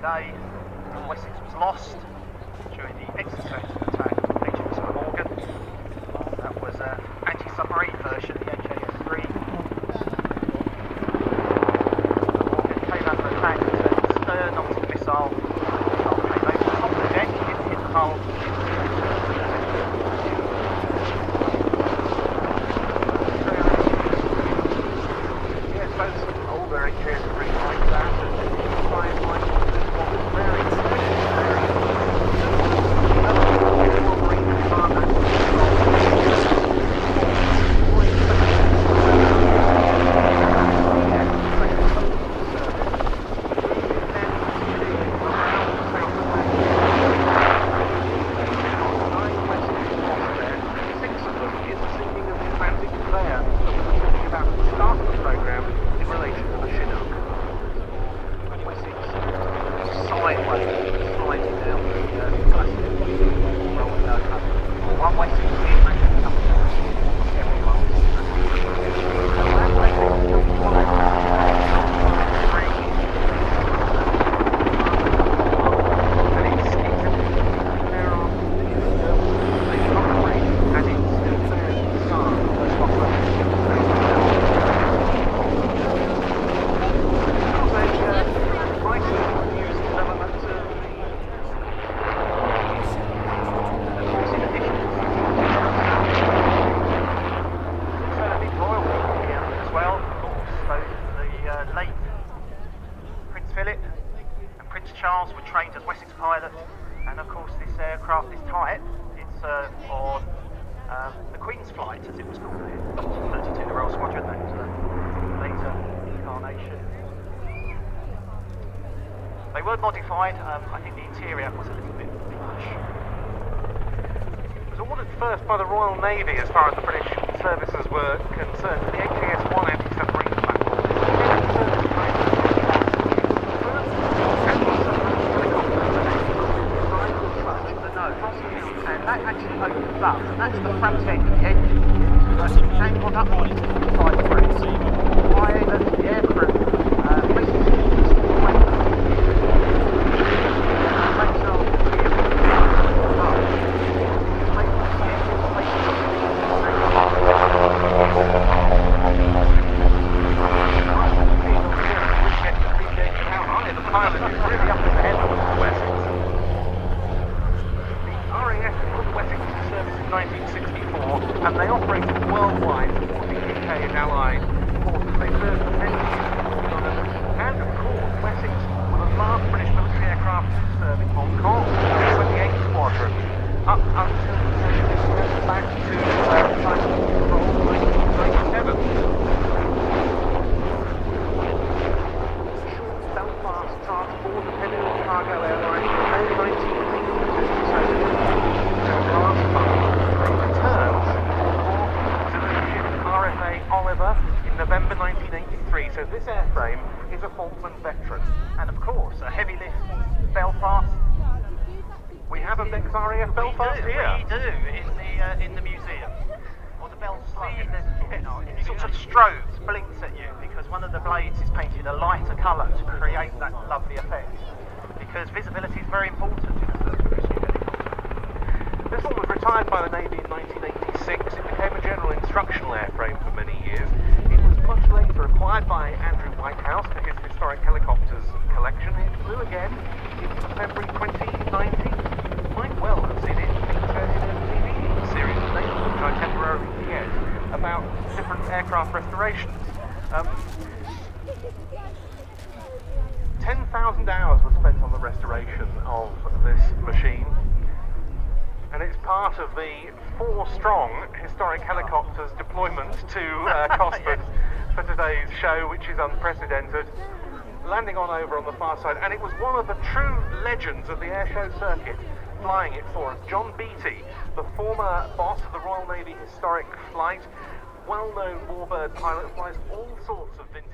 day, Wessex was lost during the exercise attack on HMS Morgan. That was an anti-submarine version, the HAS-3. Morgan came under attack, turned stern onto the missile. The missile came over the top of the deck, hit the hull. Were trained as Wessex pilots, and of course this aircraft, this type, it served on the Queen's flight, as it was called here, 32 the Royal Squadron, that later incarnation. They were modified. I think the interior was a little bit lush. It was ordered first by the Royal Navy as far as the British services were concerned, the HAS-1 anti-submarine platform. And that actually opens up, and that's the front end of the engine. So it's angled up on 5 degrees. Why the aircrew basically and they operated worldwide for the UK and Allied forces. They served for 10 years, and of course Wessex were the last British military aircraft to serve in Hong Kong, the 28th Squadron, up until back to China Control 1997. Belfast transport, depending on cargo airline, in 1982, so last month they returned Oliver in November 1983, so this airframe is a Falkland veteran, and of course a heavy lift Belfast. We have a Bex RAF Belfast here. We do in the museum. Or the Bell Slug. It sort of strobes, blinks at you because one of the blades is painted a lighter colour to create that lovely effect. Because visibility is very important in a first rescue helicopter. This one was retired by the Navy in 1986. It became a general instructional airframe for many years. It was much later acquired by Andrew Whitehouse for his historic helicopters collection. It flew again in February 2019. You might well have seen it feature in a TV series of names which I temporarily forget about different aircraft restorations. 10,000 hours were spent on the restoration of this machine. And it's part of the 4-strong historic helicopters deployment to Cosford for today's show, which is unprecedented, landing over on the far side. And it was one of the true legends of the airshow circuit flying it for us. John Beattie, the former boss of the Royal Navy Historic Flight, well-known warbird pilot, flies all sorts of vintage